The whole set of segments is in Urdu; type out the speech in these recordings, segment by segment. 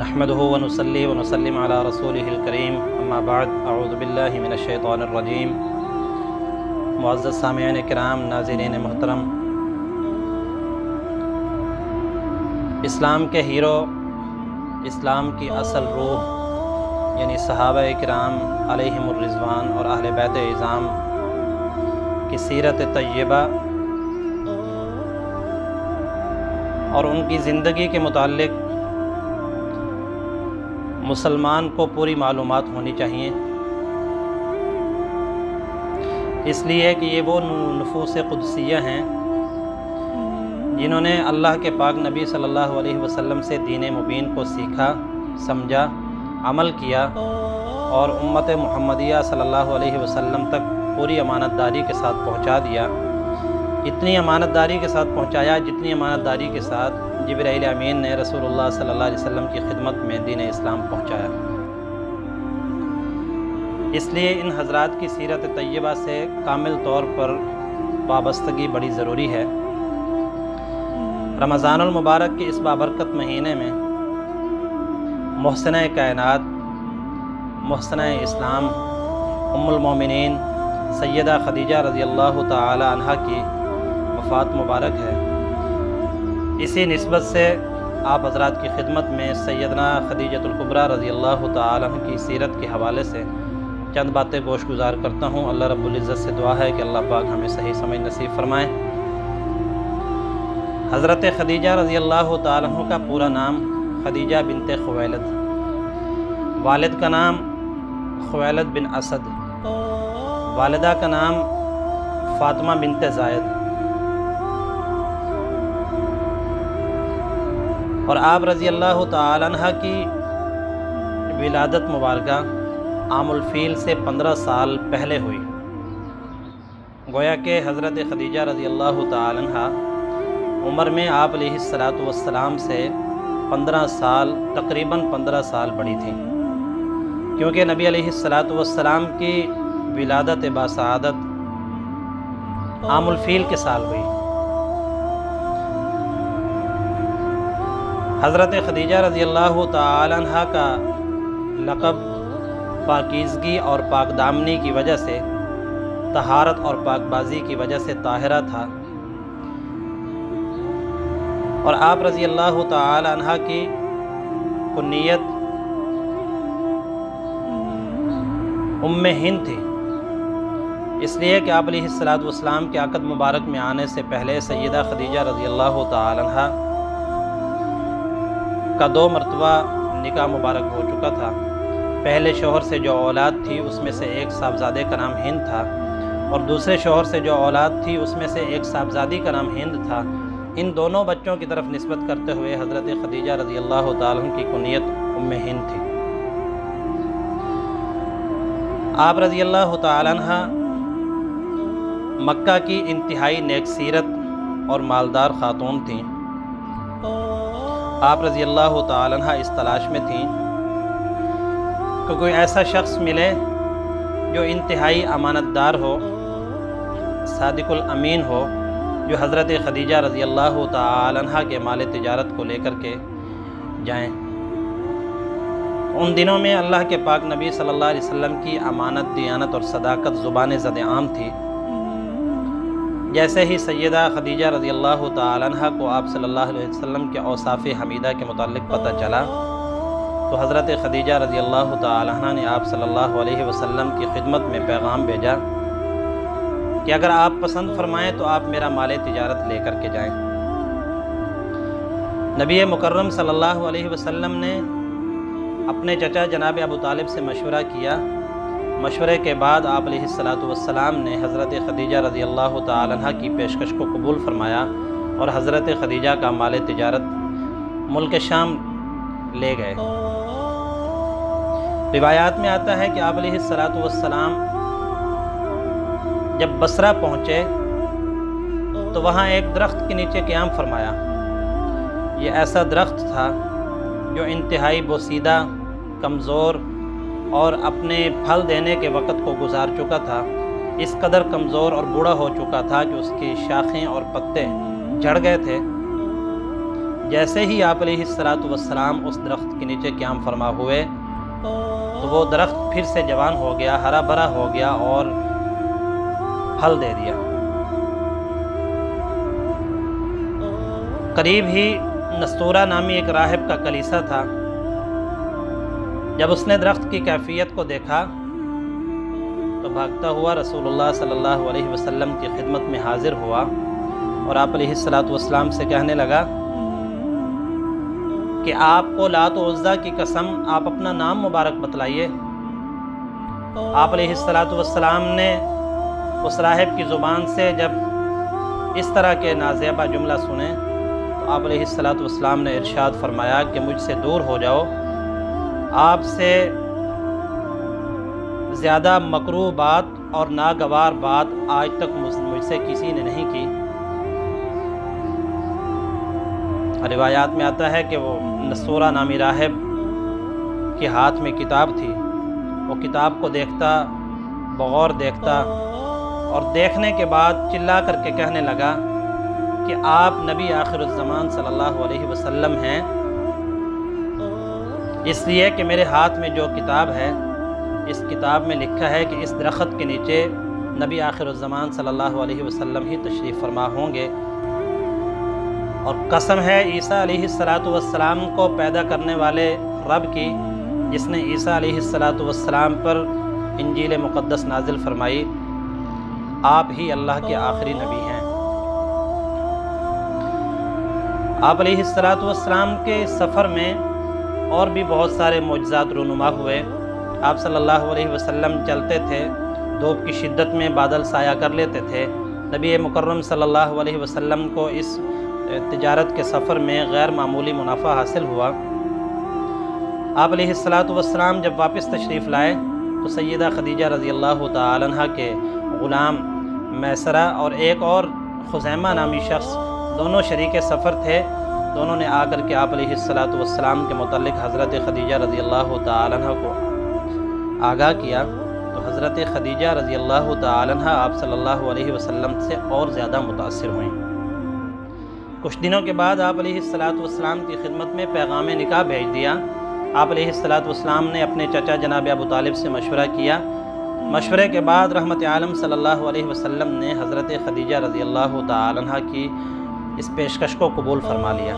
نحمده ونصلي ونسلم على رسوله الكريم اما بعد اعوذ باللہ من الشیطان الرجیم۔ معزز سامعین کرام، ناظرین محترم، اسلام کے ہیرو، اسلام کی اصل روح یعنی صحابہ کرام علیہم الرضوان اور اہل بیت اعظام کی سیرت طیبہ اور ان کی زندگی کے متعلق مسلمان کو پوری معلومات ہونی چاہیے، اس لیے کہ یہ وہ نفوس قدسیہ ہیں جنہوں نے اللہ کے پاک نبی صلی اللہ علیہ وسلم سے دین مبین کو سیکھا، سمجھا، عمل کیا اور امت محمدیہ صلی اللہ علیہ وسلم تک پوری امانت داری کے ساتھ پہنچا دیا۔ اتنی امانت داری کے ساتھ پہنچایا جتنی امانت داری کے ساتھ جبرائیل امین نے رسول اللہ صلی اللہ علیہ وسلم کی خدمت میں دین اسلام پہنچایا۔ اس لیے ان حضرات کی سیرت طیبہ سے کامل طور پر وابستگی بڑی ضروری ہے۔ رمضان المبارک کے اس بابرکت مہینے میں محسنہ کائنات، محسنہ اسلام، ام المومنین سیدہ خدیجہ رضی اللہ تعالی عنہا کی وفات مبارک ہے۔ اسی نسبت سے آپ حضرات کی خدمت میں سیدنا خدیجۃ الکبریٰ رضی اللہ تعالی عنہ کی سیرت کے حوالے سے چند باتیں گوش گزار کرتا ہوں۔ اللہ رب العزت سے دعا ہے کہ اللہ پاک ہمیں صحیح سمجھ نصیب فرمائے۔ حضرت خدیجہ رضی اللہ تعالی عنہ کا پورا نام خدیجہ بنت خویلد، والد کا نام خویلد بن اسد، والدہ کا نام فاطمہ بنت زائد، اور آپ رضی اللہ تعالی عنہ کی ولادت مبارکہ عام الفیل سے 15 سال پہلے ہوئی۔ گویا کہ حضرت خدیجہ رضی اللہ تعالی عنہ عمر میں آپ علیہ السلام سے 15 سال، تقریباً 15 سال بڑی تھیں، کیونکہ نبی علیہ السلام کی ولادت باسعادت عام الفیل کے سال ہوئی۔ حضرت خدیجہ رضی اللہ تعالی عنہ کا لقب پاکیزگی اور پاک دامنی کی وجہ سے، طہارت اور پاک بازی کی وجہ سے طاہرہ تھا، اور آپ رضی اللہ تعالی عنہ کی کنیت ام ہند تھی، اس لیے کہ آپ علیہ السلام کے عقد مبارک میں آنے سے پہلے سیدہ خدیجہ رضی اللہ تعالی عنہ کا 2 مرتبہ نکاح مبارک ہو چکا تھا۔ پہلے شوہر سے جو اولاد تھی اس میں سے ایک صاحبزادے کا نام ہند تھا، اور دوسرے شوہر سے جو اولاد تھی اس میں سے ایک صاحبزادی کا نام ہند تھا۔ ان دونوں بچوں کی طرف نسبت کرتے ہوئے حضرت خدیجہ رضی اللہ تعالی عنہ کی کنیت ام ہند تھی۔ آپ رضی اللہ تعالی عنہ مکہ کی انتہائی نیک سیرت اور مالدار خاتون تھیں۔ آپ رضی اللہ تعالی عنہ اس تلاش میں تھیں کہ کوئی ایسا شخص ملے جو انتہائی امانت دار ہو، صادق الامین ہو، جو حضرت خدیجہ رضی اللہ تعالی عنہ کے مال تجارت کو لے کر کے جائیں۔ ان دنوں میں اللہ کے پاک نبی صلی اللہ علیہ وسلم کی امانت، دیانت اور صداقت زبان زد عام تھی۔ جیسے ہی سیدہ خدیجہ رضی اللہ تعالی عنہ کو آپ صلی اللہ علیہ وسلم کے اوصاف حمیدہ کے متعلق پتہ چلا تو حضرت خدیجہ رضی اللہ تعالی عنہ نے آپ صلی اللہ علیہ وسلم کی خدمت میں پیغام بھیجا کہ اگر آپ پسند فرمائیں تو آپ میرا مال تجارت لے کر کے جائیں۔ نبی مکرم صلی اللہ علیہ وسلم نے اپنے چچا جناب ابو طالب سے مشورہ کیا۔ مشورے کے بعد آپ علیہ السلام نے حضرت خدیجہ رضی اللہ تعالی عنہ کی پیشکش کو قبول فرمایا اور حضرت خدیجہ کا مال تجارت ملک شام لے گئے۔ روایات میں آتا ہے کہ آپ علیہ السلام جب بصرہ پہنچے تو وہاں ایک درخت کے نیچے قیام فرمایا۔ یہ ایسا درخت تھا جو انتہائی بوسیدہ، کمزور اور اپنے پھل دینے کے وقت کو گزار چکا تھا۔ اس قدر کمزور اور بوڑھا ہو چکا تھا کہ اس کی شاخیں اور پتے جھڑ گئے تھے، جیسے ہی آپ علیہ الصلوۃ والسلام اس درخت کے نیچے قیام فرما ہوئے تو وہ درخت پھر سے جوان ہو گیا، ہرا بھرا ہو گیا اور پھل دے دیا۔ قریب ہی نستورہ نامی ایک راہب کا کلیسا تھا۔ جب اس نے درخت کی کیفیت کو دیکھا تو بھاگتا ہوا رسول اللہ صلی اللہ علیہ وسلم کی خدمت میں حاضر ہوا اور آپ علیہ الصلوۃ والسلام سے کہنے لگا کہ آپ کو لات و عزیٰ کی قسم آپ اپنا نام مبارک بتلائیے۔ آپ علیہ الصلوۃ والسلام نے اس راہب کی زبان سے جب اس طرح کے نازیبہ جملہ سنے تو آپ علیہ الصلوۃ والسلام نے ارشاد فرمایا کہ مجھ سے دور ہو جاؤ، آپ سے زیادہ مکروہ بات اور ناگوار بات آج تک مجھ سے کسی نے نہیں کی۔ روایات میں آتا ہے کہ وہ نستورہ نامی راہب کے ہاتھ میں کتاب تھی، وہ کتاب کو دیکھتا، بغور دیکھتا اور دیکھنے کے بعد چلا کر کے کہنے لگا کہ آپ نبی آخر الزمان صلی اللہ علیہ وسلم ہیں، اس لیے کہ میرے ہاتھ میں جو کتاب ہے اس کتاب میں لکھا ہے کہ اس درخت کے نیچے نبی آخر الزمان صلی اللہ علیہ وسلم ہی تشریف فرما ہوں گے، اور قسم ہے عیسیٰ علیہ الصلوۃ والسلام کو پیدا کرنے والے رب کی، جس نے عیسیٰ علیہ الصلوۃ والسلام پر انجیل مقدس نازل فرمائی، آپ ہی اللہ کے آخری نبی ہیں۔ آپ علیہ الصلوۃ والسلام کے سفر میں اور بھی بہت سارے معجزات رونما ہوئے۔ آپ صلی اللہ علیہ وسلم چلتے تھے، دھوپ کی شدت میں بادل سایہ کر لیتے تھے۔ نبی مکرم صلی اللہ علیہ وسلم کو اس تجارت کے سفر میں غیر معمولی منافع حاصل ہوا۔ آپ علیہ الصلوۃ والسلام جب واپس تشریف لائے تو سیدہ خدیجہ رضی اللہ تعالی عنہ کے غلام میسرہ اور ایک اور خزیمہ نامی شخص، دونوں شریک سفر تھے، دونوں نے آ کر کے آپ علیہ الصلوۃ والسلام کے متعلق حضرت خدیجہ رضی اللہ تعالی عنہ کو آگاہ کیا تو حضرت خدیجہ رضی اللہ تعالی عنہ آپ صلی اللہ علیہ وسلم سے اور زیادہ متاثر ہوئیں۔ کچھ دنوں کے بعد آپ علیہ الصلوۃ والسلام کی خدمت میں پیغام نکاح بھیج دیا۔ آپ علیہ الصلوۃ والسلام نے اپنے چچا جناب ابو طالب سے مشورہ کیا۔ مشورے کے بعد رحمت عالم صلی اللہ علیہ وسلم نے حضرت خدیجہ رضی اللہ تعالی عنہ کی اس پیشکش کو قبول فرما لیا۔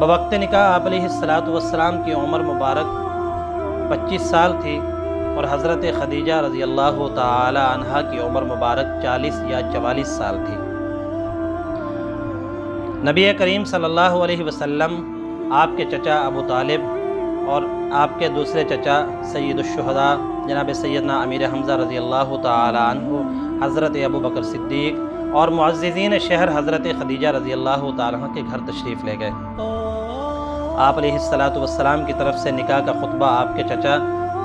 بوقت نکاح آپ علیہ الصلوۃ والسلام کی عمر مبارک 25 سال تھی اور حضرت خدیجہ رضی اللہ تعالی عنہ کی عمر مبارک 40 یا 44 سال تھی۔ نبی کریم صلی اللہ علیہ وسلم، آپ کے چچا ابو طالب اور آپ کے دوسرے چچا سید الشہداء جناب سیدنا امیر حمزہ رضی اللہ تعالی عنہ، حضرت ابو بکر صدیق اور معززین شہر حضرت خدیجہ رضی اللہ تعالی عنہ کے گھر تشریف لے گئے۔ آپ علیہ الصلوۃ والسلام کی طرف سے نکاح کا خطبہ آپ کے چچا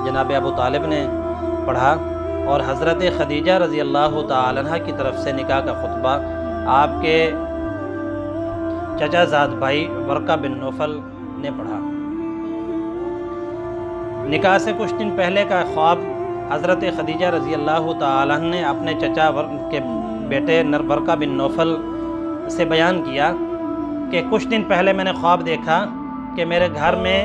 جناب ابو طالب نے پڑھا اور حضرت خدیجہ رضی اللہ تعالی عنہ کی طرف سے نکاح کا خطبہ آپ کے چچا زاد بھائی ورقہ بن نوفل نے پڑھا۔ نکاح سے کچھ دن پہلے کا خواب حضرت خدیجہ رضی اللہ تعالی عنہ نے اپنے چچا کے بیٹے ورقہ بن نوفل سے بیان کیا کہ کچھ دن پہلے میں نے خواب دیکھا کہ میرے گھر میں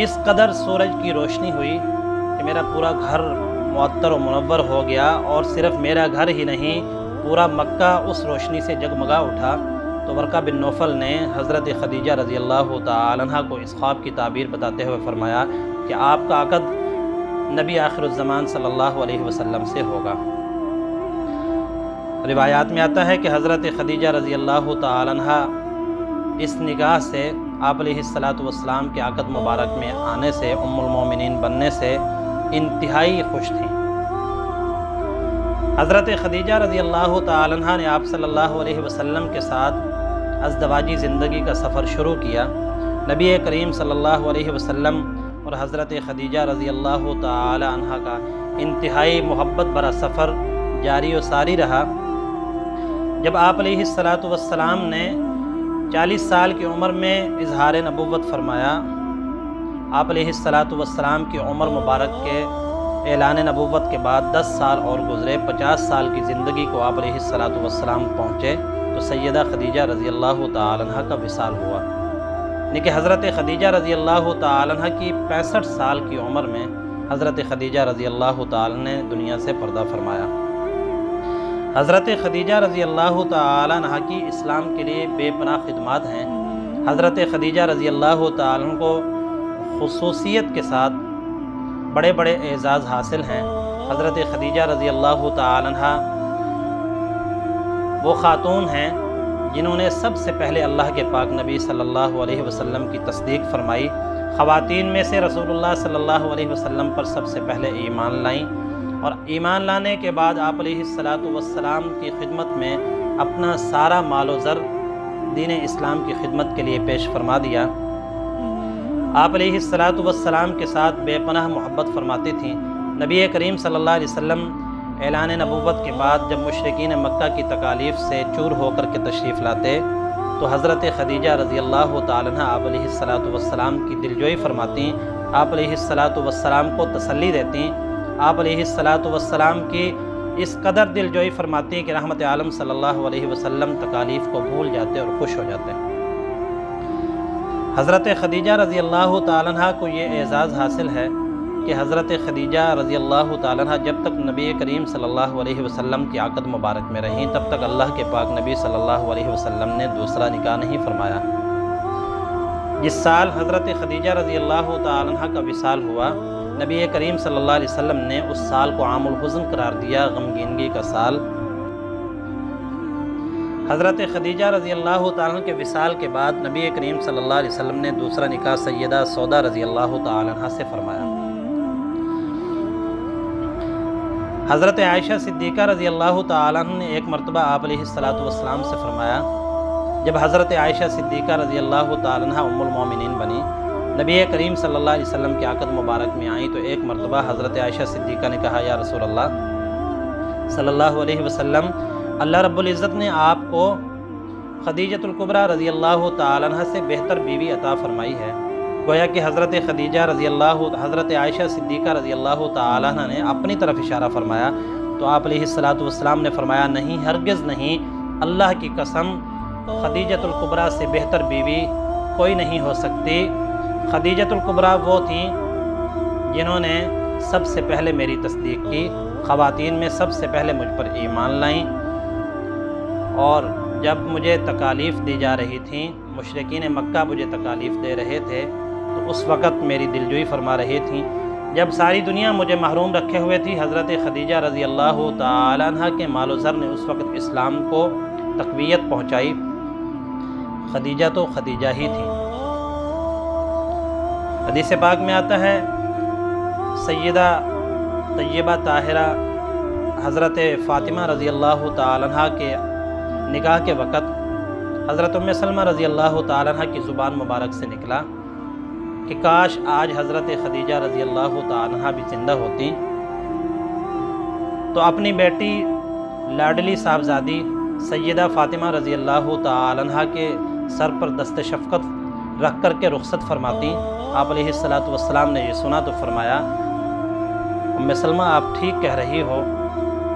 اس قدر سورج کی روشنی ہوئی کہ میرا پورا گھر معطر و منور ہو گیا، اور صرف میرا گھر ہی نہیں پورا مکہ اس روشنی سے جگمگا اٹھا۔ تو ورقہ بن نوفل نے حضرت خدیجہ رضی اللہ تعالی عنہ کو اس خواب کی تعبیر بتاتے ہوئے فرمایا کہ آپ کا عقد نبی آخر الزمان صلی اللہ علیہ وسلم سے ہوگا۔ روایات میں آتا ہے کہ حضرت خدیجہ رضی اللہ تعالی عنہ اس نگاہ سے آپ علیہ الصلوۃ والسلام کے عقد مبارک میں آنے سے، ام المومنین بننے سے انتہائی خوش تھیں۔ حضرت خدیجہ رضی اللہ تعالی عنہ نے آپ صلی اللہ علیہ وسلم کے ساتھ ازدواجی زندگی کا سفر شروع کیا۔ نبی کریم صلی اللہ علیہ وسلم اور حضرت خدیجہ رضی اللہ تعالی عنہ کا انتہائی محبت بھرا سفر جاری و ساری رہا۔ جب آپ علیہ الصلوۃ والسلام نے 40 سال کی عمر میں اظہار نبوت فرمایا، آپ علیہ الصلوۃ والسلام کی عمر مبارک کے اعلان نبوت کے بعد 10 سال اور گزرے، 50 سال کی زندگی کو آپ علیہ الصلوۃ والسلام پہنچے تو سیدہ خدیجہ رضی اللہ تعالی عنہ کا وصال ہوا، یعنی کہ حضرت خدیجہ رضی اللہ تعالی عنہ کی 65 سال کی عمر میں حضرت خدیجہ رضی اللہ تعالی عنہ نے دنیا سے پردہ فرمایا۔ حضرت خدیجہ رضی اللہ تعالی عنہ کی اسلام کے لیے بے پناہ خدمات ہیں۔ حضرت خدیجہ رضی اللہ تعالی عنہ کو خصوصیت کے ساتھ بڑے بڑے اعزاز حاصل ہیں۔ حضرت خدیجہ رضی اللہ تعالی عنہ وہ خاتون ہیں جنہوں نے سب سے پہلے اللہ کے پاک نبی صلی اللہ علیہ وسلم کی تصدیق فرمائی۔ خواتین میں سے رسول اللہ صلی اللہ علیہ وسلم پر سب سے پہلے ایمان لائیں، اور ایمان لانے کے بعد آپ علیہ السلام کی خدمت میں اپنا سارا مال و زر دین اسلام کی خدمت کے لیے پیش فرما دیا۔ آپ علیہ السلام کے ساتھ بے پناہ محبت فرماتی تھیں۔ نبی کریم صلی اللہ علیہ وسلم اعلان نبوت کے بعد جب مشرکین مکہ کی تکالیف سے چور ہو کر کے تشریف لاتے تو حضرت خدیجہ رضی اللہ تعالی عنہ آپ علیہ السلام کی دلجوئی فرماتی، آپ علیہ السلام کو تسلی دیتی، آپ علیہ السلام کی اس قدر دلجوئی فرماتی کہ رحمت عالم صلی اللہ علیہ وسلم تکالیف کو بھول جاتے اور خوش ہو جاتے۔ حضرت خدیجہ رضی اللہ تعالی عنہ کو یہ اعزاز حاصل ہے کہ حضرت خدیجہ رضی اللہ تعالی عنہ جب تک نبی کریم صلی اللہ علیہ وسلم کی عقد مبارک میں رہیں تب تک اللہ کے پاک نبی صلی اللہ علیہ وسلم نے دوسرا نکاح نہیں فرمایا۔ جس سال حضرت خدیجہ رضی اللہ تعالی عنہ کا وصال ہوا، نبی کریم صلی اللہ علیہ وسلم نے اس سال کو عام الحزن قرار دیا، غمگینگی کا سال۔ حضرت خدیجہ رضی اللہ تعالی عنہ کے وصال کے بعد نبی کریم صلی اللہ علیہ وسلم نے دوسرا نکاح سیدہ سودا رضی اللہ تعالی عنہ سے فرمایا۔ حضرت عائشہ صدیقہ رضی اللہ تعالی عنہ نے ایک مرتبہ آپ علیہ السلام سے فرمایا، جب حضرت عائشہ صدیقہ رضی اللہ تعالی عنہ ام المومنین بنی، نبی کریم صلی اللہ علیہ وسلم کی عقد مبارک میں آئیں تو ایک مرتبہ حضرت عائشہ صدیقہ نے کہا، یا رسول اللہ صلی اللہ علیہ وسلم، اللہ رب العزت نے آپ کو خدیجۃ الکبریٰ رضی اللہ تعالی عنہ سے بہتر بیوی عطا فرمائی ہے۔ گویا کہ حضرت عائشہ صدیقہ رضی اللہ تعالی عنہ نے اپنی طرف اشارہ فرمایا تو آپ علیہ السلام نے فرمایا، نہیں، ہرگز نہیں، اللہ کی قسم، خدیجۃ الکبریٰ سے بہتر بیوی کوئی نہیں ہو سکتی۔ خدیجۃ الکبریٰ وہ تھیں جنہوں نے سب سے پہلے میری تصدیق کی، خواتین میں سب سے پہلے مجھ پر ایمان لائیں، اور جب مجھے تکالیف دی جا رہی تھیں، مشرکین مکہ مجھے تکالیف دے رہے تھے تو اس وقت میری دلجوئی فرما رہی تھیں۔ جب ساری دنیا مجھے محروم رکھے ہوئے تھی، حضرت خدیجہ رضی اللہ تعالی عنہ کے مال و زر نے اس وقت اسلام کو تقویت پہنچائی۔ خدیجہ تو خدیجہ ہی تھی۔ حدیث پاک میں آتا ہے، سیدہ طیبہ طاہرہ حضرت فاطمہ رضی اللہ تعالی عنہ کے نکاح کے وقت حضرت ام سلمہ رضی اللہ تعالی عنہ کی زبان مبارک سے نکلا کہ کاش آج حضرت خدیجہ رضی اللہ تعالی عنہ بھی زندہ ہوتی تو اپنی بیٹی لاڈلی صاحبزادی سیدہ فاطمہ رضی اللہ تعالی عنہ کے سر پر دست شفقت رکھ کر کے رخصت فرماتی۔ آپ علیہ السلام نے یہ سنا تو فرمایا، ام سلمہ آپ ٹھیک کہہ رہی ہو،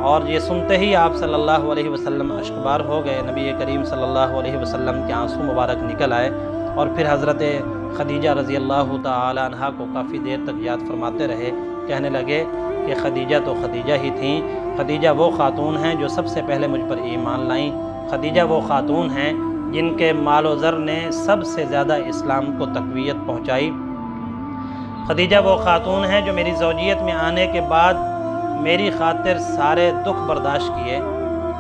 اور یہ سنتے ہی آپ صلی اللہ علیہ وسلم اشکبار ہو گئے۔ نبی کریم صلی اللہ علیہ وسلم کے آنسو مبارک نکل آئے، اور پھر حضرت خدیجہ رضی اللہ تعالی عنہ کو کافی دیر تک یاد فرماتے رہے، کہنے لگے کہ خدیجہ تو خدیجہ ہی تھیں، خدیجہ وہ خاتون ہیں جو سب سے پہلے مجھ پر ایمان لائیں، خدیجہ وہ خاتون ہیں جن کے مال و زر نے سب سے زیادہ اسلام کو تقویت پہنچائی، خدیجہ وہ خاتون ہیں جو میری زوجیت میں آنے کے بعد میری خاطر سارے دکھ برداشت کیے۔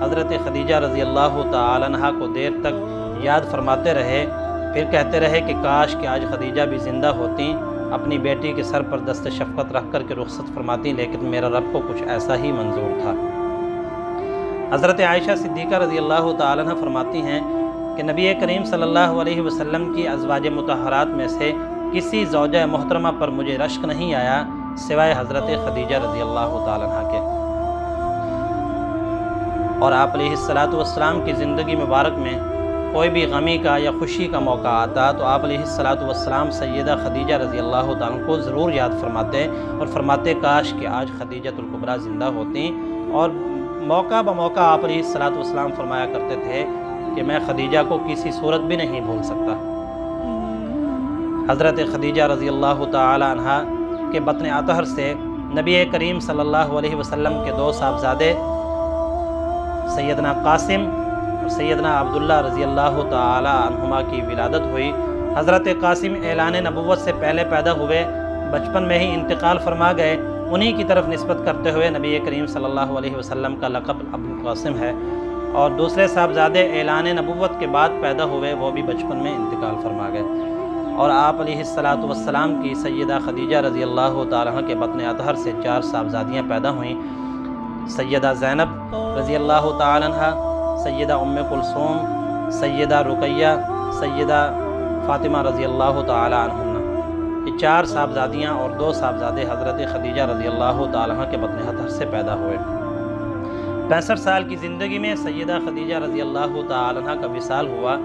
حضرت خدیجہ رضی اللہ تعالی عنہ کو دیر تک یاد فرماتے رہے، پھر کہتے رہے کہ کاش کہ آج خدیجہ بھی زندہ ہوتی، اپنی بیٹی کے سر پر دست شفقت رکھ کر کے رخصت فرماتی، لیکن میرا رب کو کچھ ایسا ہی منظور تھا۔ حضرت عائشہ صدیقہ رضی اللہ تعالی عنہ فرماتی ہیں کہ نبی کریم صلی اللہ علیہ وسلم کی ازواج مطہرات میں سے کسی زوجہ محترمہ پر مجھے رشک نہیں آیا سوائے حضرت خدیجہ رضی اللہ تعالی عنہ کے۔ اور آپ علیہ السلام کی زندگی مبارک میں کوئی بھی غمی کا یا خوشی کا موقع آتا تو آپ علیہ السلام سیدہ خدیجہ رضی اللہ تعالیٰ عنہ کو ضرور یاد فرماتے اور فرماتے کاش کہ آج خدیجۃ الکبریٰ زندہ ہوتی، اور موقع بموقع آپ علیہ السلام فرمایا کرتے تھے کہ میں خدیجہ کو کسی صورت بھی نہیں بھول سکتا۔ حضرت خدیجہ رضی اللہ تعالی عنہ کے بطن اطہر سے نبی کریم صلی اللہ علیہ وسلم کے دو صاحبزادے سیدنا قاسم اور سیدنا عبداللہ رضی اللہ تعالی عنہما کی ولادت ہوئی۔ حضرت قاسم اعلان نبوت سے پہلے پیدا ہوئے، بچپن میں ہی انتقال فرما گئے۔ انہی کی طرف نسبت کرتے ہوئے نبی کریم صلی اللہ علیہ وسلم کا لقب ابو القاسم ہے، اور دوسرے صاحبزادے اعلان نبوت کے بعد پیدا ہوئے، وہ بھی بچپن میں انتقال فرما گئے۔ اور آپ علیہ السلام کی سیدہ خدیجہ رضی اللہ تعالیٰ عنہ کے بطن اطہر سے 4 صاحبزادیاں پیدا ہوئیں، سیدہ زینب رضی اللہ تعالیٰ عنہ، سیدہ ام کلثوم، سیدہ رقیہ، سیدہ فاطمہ رضی اللہ تعالیٰ عنہ۔ یہ 4 صاحبزادیاں اور 2 صاحبزادے حضرت خدیجہ رضی اللہ تعالیٰ عنہ کے بطن اطہر سے پیدا ہوئے۔ 65 سال کی زندگی میں سیدہ خدیجہ رضی اللہ تعالیٰ عنہ کا وصال ہوا۔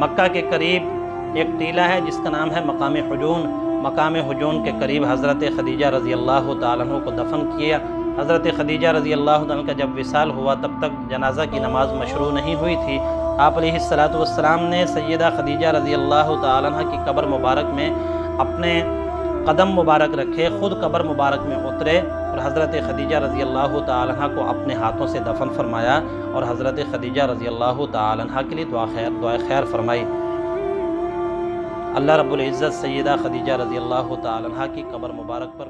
مکہ کے قریب ایک ٹیلہ ہے جس کا نام ہے مقام حجون۔ مقام حجون کے قریب حضرت خدیجہ رضی اللہ تعالیٰ عنہ کو دفن کیا۔ حضرت خدیجہ رضی اللہ تعالیٰ عنہ کا جب وصال ہوا تب تک جنازہ کی نماز مشروع نہیں ہوئی تھی۔ آپ علیہ السلام نے سیدہ خدیجہ رضی اللہ تعالیٰ عنہ کی قبر مبارک میں اپنے قدم مبارک رکھے، خود قبر مبارک میں اترے اور حضرت خدیجہ رضی اللہ تعالیٰ عنہ کو اپنے ہاتھوں سے دفن فرمایا، اور حضرت خدیجہ رضی اللہ تعالیٰ عنہ کے لیے دعائے خیر فرمائی۔ اللہ رب العزت سیدہ خدیجہ رضی اللہ تعالیٰ عنہ کی قبر مبارک پر